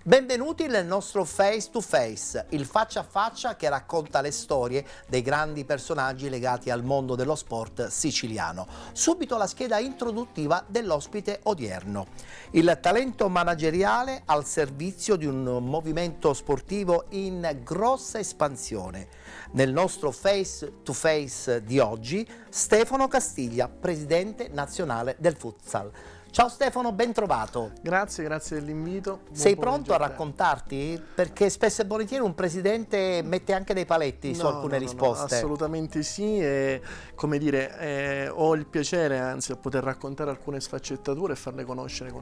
Benvenuti nel nostro Face to Face, il faccia a faccia che racconta le storie dei grandi personaggi legati al mondo dello sport siciliano. Subito la scheda introduttiva dell'ospite odierno. Il talento manageriale al servizio di un movimento sportivo in grossa espansione. Nel nostro Face to Face di oggi, Stefano Castiglia, presidente nazionale del futsal. Ciao Stefano, ben trovato. Grazie dell'invito. Sei pronto a raccontarti? Perché spesso e volentieri un presidente mette anche dei paletti su alcune risposte. Assolutamente sì, e come dire, ho il piacere anzi a poter raccontare alcune sfaccettature e farle conoscere con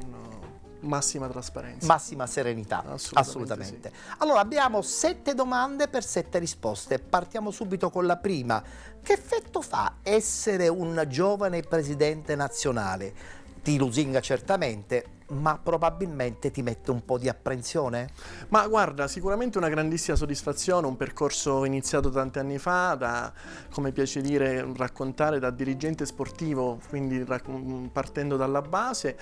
massima trasparenza. Massima serenità, assolutamente. Sì. Allora abbiamo 7 domande per 7 risposte. Partiamo subito con la prima. Che effetto fa essere un giovane presidente nazionale? Ti lusinga certamente, ma probabilmente ti mette un po' di apprensione? Ma guarda, sicuramente una grandissima soddisfazione, un percorso iniziato tanti anni fa, da, come piace dire, raccontare da dirigente sportivo, quindi partendo dalla base.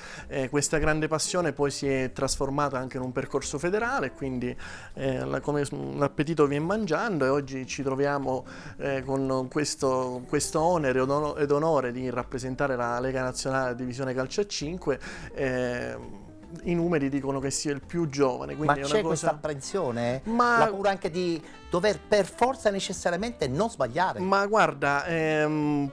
Questa grande passione poi si è trasformata anche in un percorso federale, quindi come l'appetito viene mangiando, e oggi ci troviamo con questo onere ed onore di rappresentare la Lega Nazionale Divisione Calcio a 5. I numeri dicono che sia il più giovane. Ma c'è questa apprensione? La paura anche di dover per forza necessariamente non sbagliare? Ma guarda,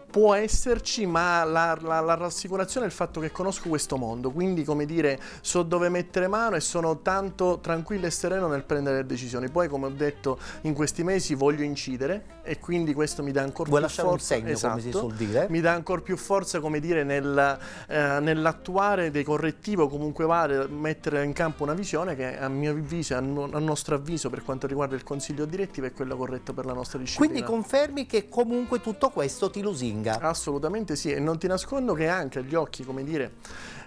può esserci, ma la rassicurazione è il fatto che conosco questo mondo, quindi come dire, so dove mettere mano e sono tanto tranquillo e sereno nel prendere le decisioni. Poi, come ho detto, in questi mesi voglio incidere e quindi questo mi dà ancora più forza. Vuoi lasciare un segno, come si suol dire? Mi dà ancora più forza, come dire, nell'attuare dei correttivi o comunque mettere in campo una visione che a mio avviso, a nostro avviso, per quanto riguarda il consiglio direttivo, è quello corretto per la nostra disciplina. Quindi confermi che comunque tutto questo ti lusinga? Assolutamente sì, e non ti nascondo che anche agli occhi, come dire,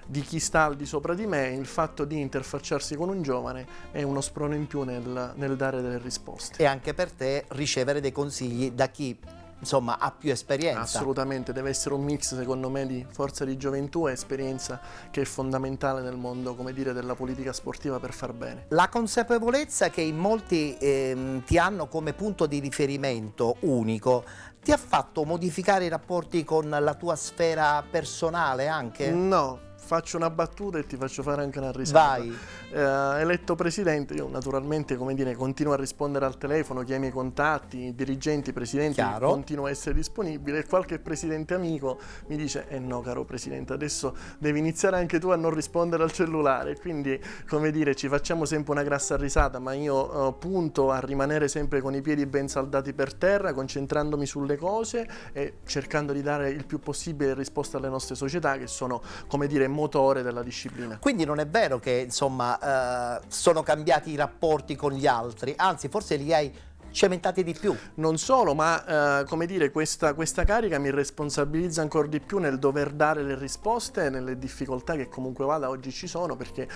di chi sta al di sopra di me, il fatto di interfacciarsi con un giovane è uno sprone in più nel dare delle risposte. E anche per te ricevere dei consigli da chi insomma ha più esperienza. Assolutamente, deve essere un mix secondo me di forza di gioventù e esperienza, che è fondamentale nel mondo, come dire, della politica sportiva per far bene. La consapevolezza che in molti ti hanno come punto di riferimento unico ti ha fatto modificare i rapporti con la tua sfera personale anche? No. Faccio una battuta e ti faccio fare anche una risata. Vai. Eletto presidente, io naturalmente, come dire, continuo a rispondere al telefono, chi ha i miei contatti, i dirigenti, i presidenti, continuo a essere disponibile, e qualche presidente amico mi dice: no caro presidente, adesso devi iniziare anche tu a non rispondere al cellulare. Quindi, come dire, ci facciamo sempre una grassa risata, ma io punto a rimanere sempre con i piedi ben saldati per terra, concentrandomi sulle cose e cercando di dare il più possibile risposta alle nostre società, che sono, come dire, motore della disciplina. Quindi non è vero che insomma sono cambiati i rapporti con gli altri, anzi forse li hai cementati di più. Non solo, ma come dire, questa carica mi responsabilizza ancora di più nel dover dare le risposte nelle difficoltà che comunque vada oggi ci sono, perché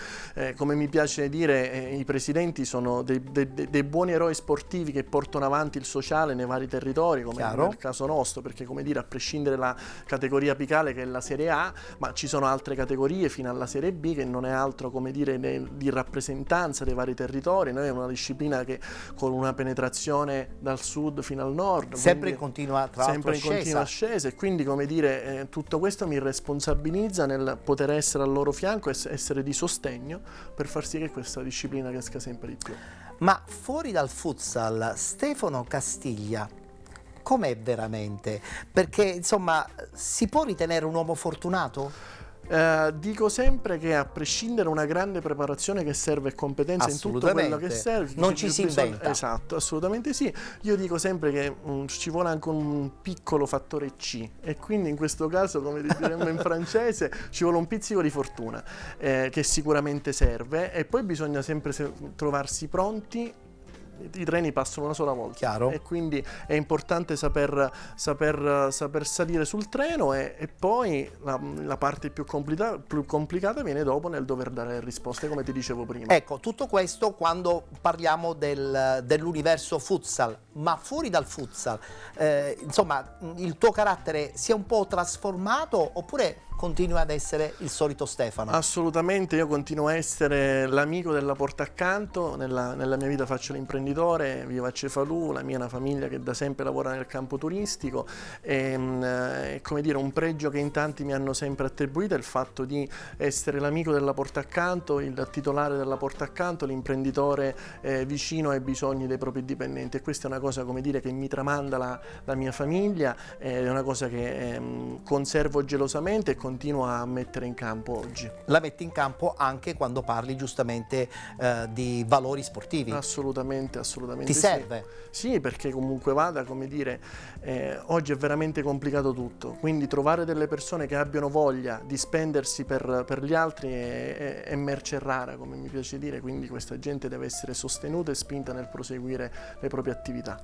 come mi piace dire, i presidenti sono dei buoni eroi sportivi che portano avanti il sociale nei vari territori, come nel caso nostro, perché come dire, a prescindere dalla categoria apicale che è la Serie A, ma ci sono altre categorie fino alla Serie B che non è altro, come dire, di rappresentanza dei vari territori. Noi è una disciplina che con una penetrazione dal sud fino al nord, sempre in continua ascesa, e quindi, come dire, tutto questo mi responsabilizza nel poter essere al loro fianco e essere di sostegno per far sì che questa disciplina cresca sempre di più. Ma fuori dal futsal, Stefano Castiglia com'è veramente? Perché insomma si può ritenere un uomo fortunato? Dico sempre che, a prescindere da una grande preparazione che serve e competenza in tutto quello che serve, non ci si inventa. Esatto, assolutamente sì. Io dico sempre che ci vuole anche un piccolo fattore C, e quindi in questo caso, come diremmo in francese, ci vuole un pizzico di fortuna, che sicuramente serve, e poi bisogna sempre trovarsi pronti. I treni passano una sola volta, e quindi è importante saper salire sul treno, e poi la parte più complicata viene dopo, nel dover dare risposte, come ti dicevo prima. Ecco, tutto questo quando parliamo dell'universo futsal, ma fuori dal futsal, insomma, il tuo carattere si è un po' trasformato oppure continui ad essere il solito Stefano? Assolutamente, io continuo a essere l'amico della porta accanto, nella mia vita faccio l'imprenditore, vivo a Cefalù, la mia è una famiglia che da sempre lavora nel campo turistico e come dire, un pregio che in tanti mi hanno sempre attribuito è il fatto di essere l'amico della porta accanto, il titolare della porta accanto, l'imprenditore vicino ai bisogni dei propri dipendenti, e questa è una cosa, come dire, che mi tramanda la mia famiglia, è una cosa che conservo gelosamente e continuo a mettere in campo oggi. La metti in campo anche quando parli giustamente di valori sportivi. Assolutamente, assolutamente. Ti serve? Sì, perché comunque vada, come dire, oggi è veramente complicato tutto, quindi trovare delle persone che abbiano voglia di spendersi per gli altri è merce rara, come mi piace dire, quindi questa gente deve essere sostenuta e spinta nel proseguire le proprie attività.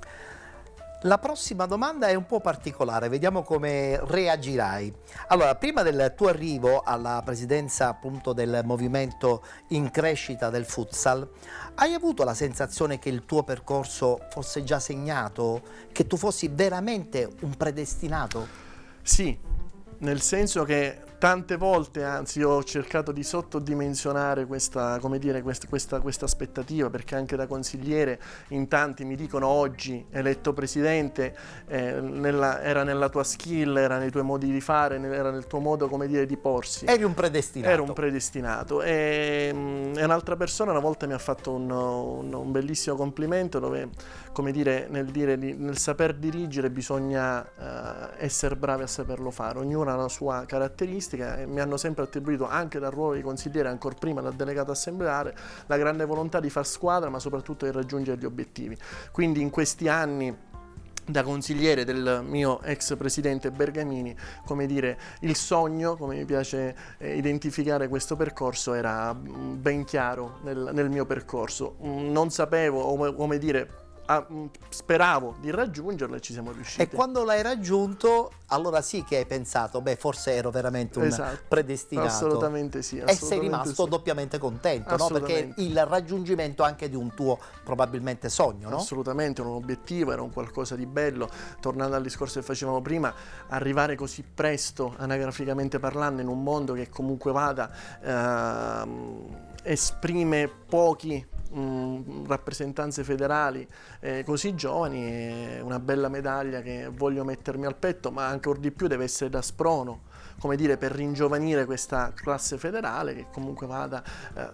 La prossima domanda è un po' particolare, vediamo come reagirai. Allora, prima del tuo arrivo alla presidenza appunto del movimento in crescita del futsal, hai avuto la sensazione che il tuo percorso fosse già segnato, che tu fossi veramente un predestinato? Sì, nel senso che tante volte, anzi, ho cercato di sottodimensionare questa, come dire, questa aspettativa, perché anche da consigliere in tanti mi dicono oggi, eletto presidente, era nella tua skill, era nei tuoi modi di fare, era nel tuo modo, come dire, di porsi. Eri un predestinato. Ero un predestinato. E un'altra persona una volta mi ha fatto un bellissimo complimento dove, come dire, nel saper dirigere bisogna essere bravi a saperlo fare. Ognuno ha la sua caratteristica. E mi hanno sempre attribuito, anche dal ruolo di consigliere, ancora prima da delegato assembleare, la grande volontà di far squadra, ma soprattutto di raggiungere gli obiettivi. Quindi in questi anni da consigliere del mio ex presidente Bergamini, come dire, il sogno, come mi piace identificare questo percorso, era ben chiaro nel mio percorso. Non sapevo, come dire, speravo di raggiungerlo e ci siamo riusciti. E quando l'hai raggiunto, allora sì che hai pensato, beh, forse ero veramente un predestinato. Assolutamente sì. E sei rimasto doppiamente contento, no? Perché il raggiungimento anche di un tuo probabilmente sogno, no? Assolutamente, un obiettivo, era un qualcosa di bello. Tornando al discorso che facevamo prima, arrivare così presto, anagraficamente parlando, in un mondo che comunque vada esprime pochi rappresentanze federali così giovani, è una bella medaglia che voglio mettermi al petto, ma ancora di più deve essere da sprono, come dire, per ringiovanire questa classe federale che comunque vada,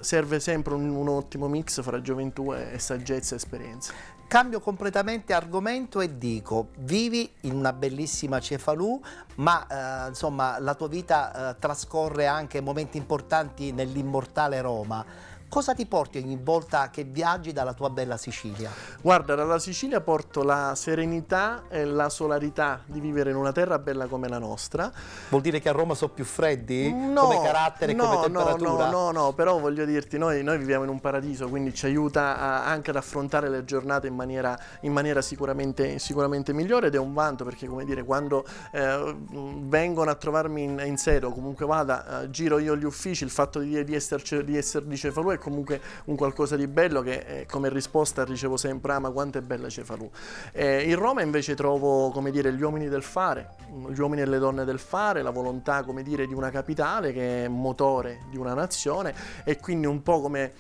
serve sempre un ottimo mix fra gioventù e saggezza e esperienza. Cambio completamente argomento e dico, vivi in una bellissima Cefalù, ma insomma la tua vita trascorre anche momenti importanti nell'immortale Roma. Cosa ti porti ogni volta che viaggi dalla tua bella Sicilia? Guarda, dalla Sicilia porto la serenità e la solarità di vivere in una terra bella come la nostra. Vuol dire che a Roma sono più freddi? No, come carattere e come temperatura? No, però voglio dirti, noi viviamo in un paradiso, quindi ci aiuta anche ad affrontare le giornate in maniera sicuramente migliore, ed è un vanto perché, come dire, quando vengono a trovarmi in sede o comunque vada, giro io gli uffici, il fatto di essere di Cefalù è comunque un qualcosa di bello che come risposta ricevo sempre: ma quanto è bella Cefalù. In Roma invece trovo, come dire, gli uomini del fare, gli uomini e le donne del fare, la volontà, come dire, di una capitale che è motore di una nazione, e quindi un po' come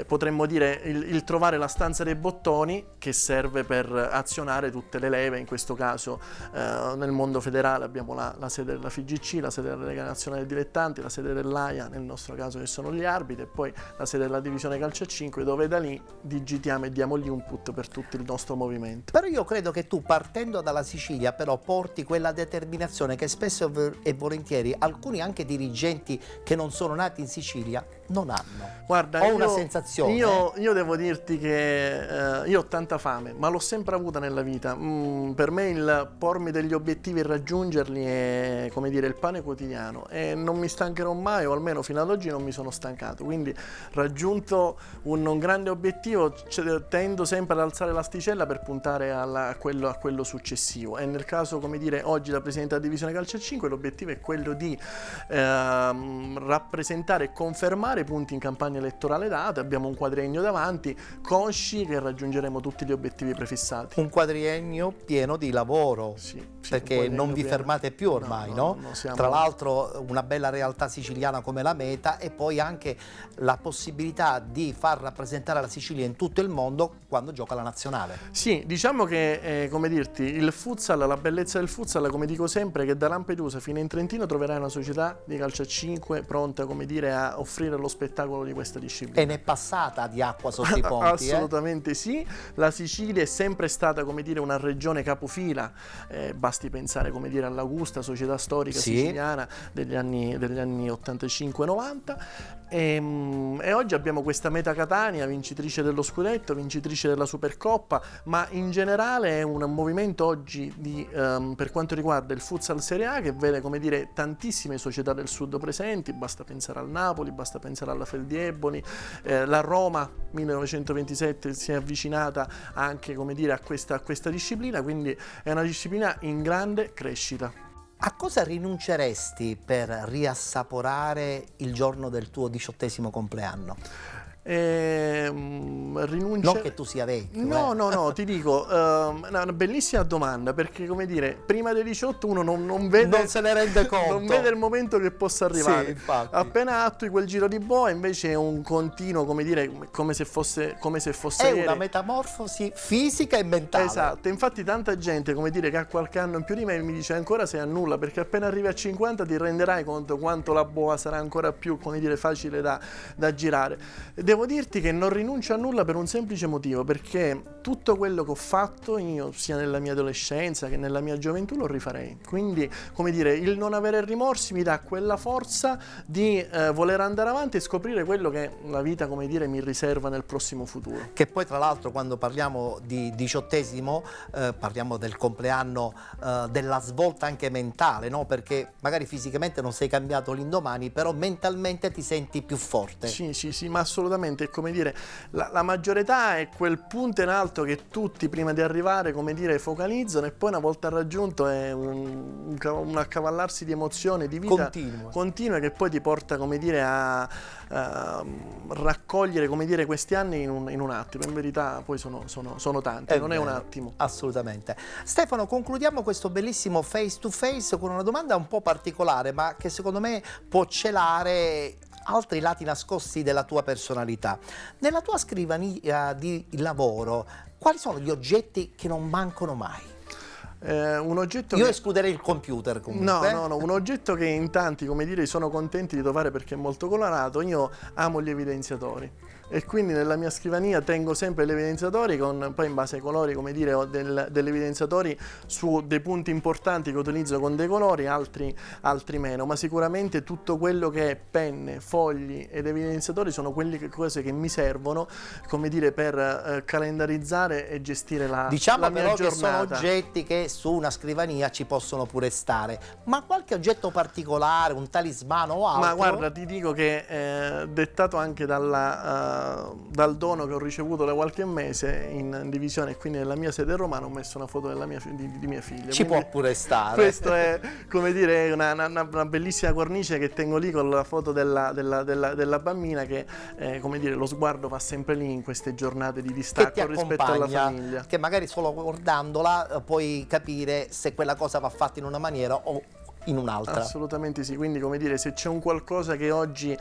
potremmo dire il trovare la stanza dei bottoni che serve per azionare tutte le leve. In questo caso nel mondo federale abbiamo la sede della FIGC, la sede della Lega Nazionale Dilettanti, la sede dell'AIA nel nostro caso che sono gli arbitri, e poi la sede della divisione calcio a 5, dove da lì digitiamo e diamo l'input per tutto il nostro movimento. Però io credo che tu, partendo dalla Sicilia, però porti quella determinazione che spesso e volentieri alcuni anche dirigenti che non sono nati in Sicilia non hanno. Guarda, ho una sensazione. Io devo dirti che io ho tanta fame, ma l'ho sempre avuta nella vita. Per me il pormi degli obiettivi e raggiungerli è, come dire, il pane quotidiano, e non mi stancherò mai, o almeno fino ad oggi non mi sono stancato. Quindi, raggiunto un grande obiettivo, tendo sempre ad alzare l'asticella per puntare a quello successivo. E nel caso, come dire, oggi da presidente della divisione calcio a 5, l'obiettivo è quello di rappresentare e confermare fare punti in campagna elettorale data, abbiamo un quadriennio davanti, consci che raggiungeremo tutti gli obiettivi prefissati. Un quadriennio pieno di lavoro, Sì, perché non vi fermate più ormai, no? Tra l'altro una bella realtà siciliana come la Meta e poi anche la possibilità di far rappresentare la Sicilia in tutto il mondo quando gioca la nazionale. Sì, diciamo che, come dirti, il futsal, la bellezza del futsal, come dico sempre, che da Lampedusa fino in Trentino troverai una società di calcio a 5 pronta, come dire, a offrire lo spettacolo di questa disciplina. E n'è passata di acqua sotto i ponti. Assolutamente sì, la Sicilia è sempre stata, come dire, una regione capofila, basti pensare, come dire, all'Augusta, società storica siciliana degli anni 85-90 e oggi abbiamo questa Meta Catania, vincitrice dello scudetto, vincitrice della Supercoppa, ma in generale è un movimento oggi per quanto riguarda il futsal Serie A che vede, come dire, tantissime società del sud presenti, basta pensare al Napoli, basta pensare alla Feldieboli, la Roma 1927 si è avvicinata anche, come dire, a questa disciplina, quindi è una disciplina in grande crescita. A cosa rinunceresti per riassaporare il giorno del tuo 18° compleanno? Non che tu sia vecchio. No, ti dico, una bellissima domanda, perché, come dire, prima dei 18 uno non vede, non se ne rende conto, non vede il momento che possa arrivare. Sì, infatti. Appena attui quel giro di boa invece è un continuo, come dire, come se fosse è una metamorfosi fisica e mentale. Esatto, infatti tanta gente, come dire, che ha qualche anno in più di me mi dice ancora sei a nulla, perché appena arrivi a 50 ti renderai conto quanto la boa sarà ancora più, come dire, facile da girare. Devo dirti che non rinuncio a nulla per un semplice motivo, perché tutto quello che ho fatto io, sia nella mia adolescenza che nella mia gioventù, lo rifarei. Quindi, come dire, il non avere rimorsi mi dà quella forza di voler andare avanti e scoprire quello che la vita, come dire, mi riserva nel prossimo futuro. Che poi, tra l'altro, quando parliamo di 18°, parliamo del compleanno, della svolta anche mentale, no? Perché magari fisicamente non sei cambiato l'indomani, però mentalmente ti senti più forte. Sì, ma assolutamente, come dire, la maggiore età è quel punto in alto che tutti prima di arrivare, come dire, focalizzano, e poi una volta raggiunto è un accavallarsi di emozioni, di vita continua che poi ti porta, come dire, a raccogliere, come dire, questi anni in un attimo. In verità poi sono tanti, non è un attimo. Assolutamente. Stefano, concludiamo questo bellissimo face to face con una domanda un po' particolare, ma che secondo me può celare altri lati nascosti della tua personalità. Nella tua scrivania di lavoro, quali sono gli oggetti che non mancano mai? Un oggetto Io escluderei il computer comunque. No, un oggetto che in tanti, come dire, sono contenti di trovare perché è molto colorato. Io amo gli evidenziatori e quindi nella mia scrivania tengo sempre gli evidenziatori poi in base ai colori, come dire, ho degli evidenziatori su dei punti importanti che utilizzo con dei colori, altri meno, ma sicuramente tutto quello che è penne, fogli ed evidenziatori sono cose che mi servono, come dire, per calendarizzare e gestire la mia giornata. Diciamo però che sono oggetti che su una scrivania ci possono pure stare, ma qualche oggetto particolare, un talismano o altro? Ma guarda, ti dico che dettato anche dal dono che ho ricevuto da qualche mese in divisione e quindi nella mia sede romana ho messo una foto di mia figlia. Ci può pure stare. Questo è, come dire, una bellissima cornice che tengo lì con la foto della bambina che, come dire, lo sguardo va sempre lì in queste giornate di distacco rispetto alla famiglia. Che magari solo guardandola puoi capire se quella cosa va fatta in una maniera o in un'altra. Assolutamente sì, quindi, come dire, se c'è un qualcosa che oggi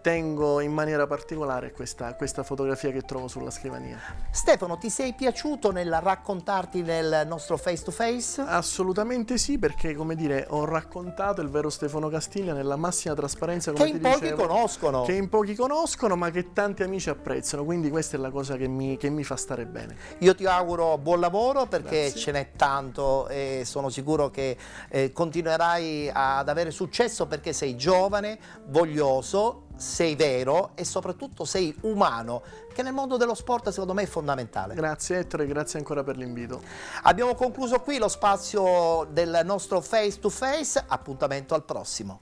tengo in maniera particolare è questa fotografia che trovo sulla scrivania. Stefano, ti sei piaciuto nel raccontarti nel nostro face to face? Assolutamente sì, perché, come dire, ho raccontato il vero Stefano Castiglia nella massima trasparenza, come che in pochi conoscono. Che in pochi conoscono, ma che tanti amici apprezzano, quindi questa è la cosa che mi fa stare bene. Io ti auguro buon lavoro perché Grazie. ce n'è tanto e sono sicuro che continuerai ad avere successo perché sei giovane, voglioso, sei vero e soprattutto sei umano, che nel mondo dello sport secondo me è fondamentale. Grazie Ettore, grazie ancora per l'invito. Abbiamo concluso qui lo spazio del nostro face to face, appuntamento al prossimo.